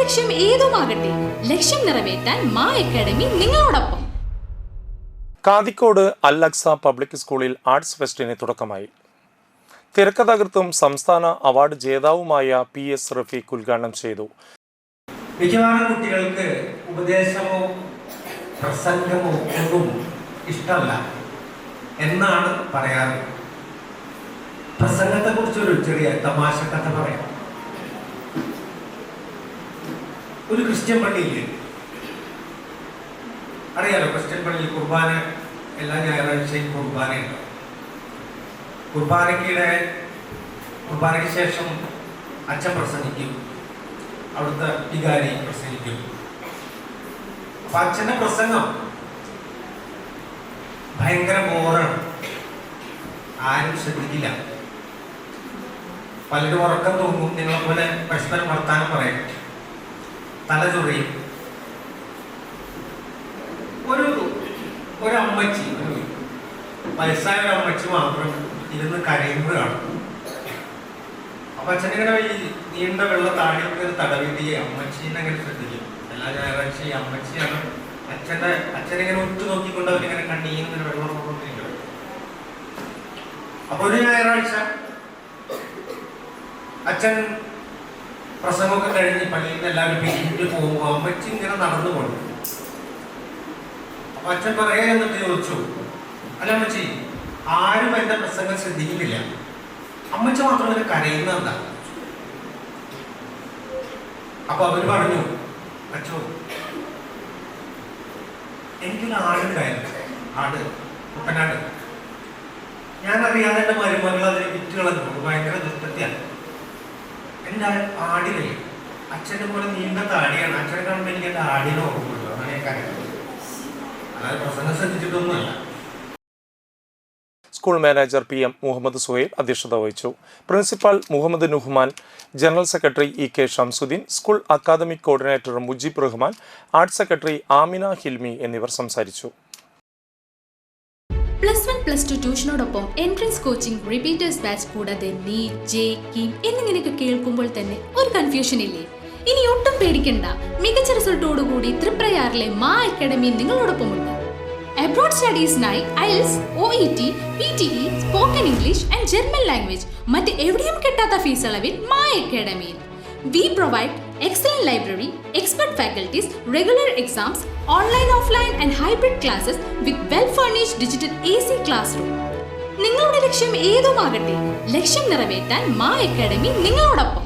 ലക്ഷ്യം ഏതുമാകട്ടെ, ലക്ഷ്യം നിറവേറ്റാൻ മാ അക്കാഡമി നിങ്ങളോടൊപ്പം. കാതിക്കോട് അൽ അക്സ പബ്ലിക് സ്കൂളിൽ ആർട്സ് ഫെസ്റ്റിന് തുടക്കമായി. തിരക്കഥാകൃത്തും സംസ്ഥാന അവാർഡ് ജേതാവുമായ PS റഫീഖ് ഉദ്ഘാടനം ചെയ്തു. മിക്കവാറും കുട്ടികൾക്ക് ഉപദേശമോ പ്രസംഗമോ ഒന്നും ഇഷ്ടമല്ല എന്നാണ് പറയാറ്. പ്രസംഗത്തെ കുറിച്ചൊരു ചെറിയ തമാശ കഥ പറയാം. ഒരു ക്രിസ്ത്യൻ പള്ളിയിൽ, അറിയാലോ, ക്രിസ്ത്യൻ പള്ളിയിൽ കുർബാന എല്ലാ ഞായറാഴ്ചയും കുർബാനയുണ്ട്. കുർബാനയ്ക്ക് ശേഷം അച്ഛൻ പ്രസംഗിക്കും, അവിടുത്തെ വികാരി പ്രസംഗിക്കും. അപ്പൊ അച്ഛന്റെ പ്രസംഗം ഭയങ്കര ബോറാണ്, ആരും ശ്രദ്ധിക്കില്ല. പലരും ഉറക്കം തൂങ്ങും, നിങ്ങളെ പോലെ പരസ്പരം വർത്താനം പറയും, തലചൊറിയും. ഒരു അമ്മച്ചി, വയസ്സായ ഒരു അമ്മച്ചി മാത്രം ഇരുന്ന് കരയുമ്പോഴാണ്. അപ്പൊ അച്ഛനിങ്ങനെ ഈ നീണ്ട വെള്ള താടിയൊക്കെ തടവിട്ട് അമ്മച്ചീനെ അങ്ങനെ ശ്രദ്ധിക്കും. എല്ലാ ഞായറാഴ്ചയും അമ്മച്ചിയാണ് അച്ഛനിങ്ങനെ ഉറ്റു നോക്കിക്കൊണ്ട് അവരിങ്ങനെ കണ്ണീന്ന് വെള്ളം കൊണ്ടിരിക്കുന്നത്. അപ്പൊ ഒരു ഞായറാഴ്ച അച്ഛൻ പ്രസംഗമൊക്കെ കഴിഞ്ഞ് പള്ളിയിൽ നിന്ന് എല്ലാവരും പിരിഞ്ഞിട്ട് പോകുമ്പോൾ അമ്മച്ചി ഇങ്ങനെ നടന്നു പോകും. അപ്പൊ അച്ഛൻ പറയാ എന്നിട്ട് ചോദിച്ചു, അല്ല അമ്മച്ചി, ആരും എന്റെ പ്രസംഗം ശ്രദ്ധിക്കുന്നില്ല, അമ്മച്ചി മാത്രം ഇങ്ങനെ കരയുന്നതെന്താ? അപ്പൊ അവര് പറഞ്ഞു, അച്ഛോ, എനിക്കൊരു ആടുണ്ടായിരുന്നു, ആട്, കുട്ടനാട്. ഞാൻ അറിയാതെ എന്റെ മരുമകൾ അതിനെ വിറ്റുകളഞ്ഞു, ഭയങ്കര ദുഷ്ടത്തിയാണ്. എന്റെ ആടിനെ, അച്ഛനെ പോലെ നീണ്ട താടിയാണ്, അച്ഛനെ കാണുമ്പോൾ എനിക്ക് എന്റെ ആടിനെ ഓർമ്മയുള്ളൂ, അങ്ങനെയൊക്കെ അറിയാം. അതായത് പ്രസംഗം ശ്രദ്ധിച്ചിട്ടൊന്നുമല്ല. School manager PM Muhammad Suhail അധ്യക്ഷത വഹിച്ചു. Principal Muhammad Nuhman, general secretary EK Shamsuddeen, school academic coordinator Mujeeb Rahman, arts secretary Amina Hilmi എന്നിവർ സംസാരിച്ചു. +1 +2 ട്യൂഷനോടൊപ്പം എൻട്രൻസ് കോച്ചിങ്, റിപ്പീറ്റേഴ്സ് ബാച്ച്, കൂടാതെ നീറ്റ്, JEE എന്നിങ്ങനെയൊക്കെ കേൾക്കുമ്പോൾ തന്നെ ഒരു കൺഫ്യൂഷൻ ഇല്ലേ? ഇനി ഒട്ടും പേടിക്കണ്ട, മികച്ച റിസൾട്ടോടുകൂടി തൃപ്രയാറിലെ മാ അക്കാഡമി നിങ്ങളോടൊപ്പമുണ്ട്. അബ്രോഡ് സ്റ്റഡീസിനായി IELTS, OET, PTE, spoken English and German language മറ്റ് എവിടെയും കിട്ടാത്ത ഫീസ് അളവിൽ മാ അക്കാഡമിയിൽ. We provide excellent library, expert faculties, regular exams, online, offline and hybrid classes with well-furnished digital AC classroom. നിങ്ങളുടെ ലക്ഷ്യം ഏതുമാകട്ടെ, ലക്ഷ്യം നിറവേറ്റാൻ മാ അക്കാഡമി നിങ്ങളോടൊപ്പം.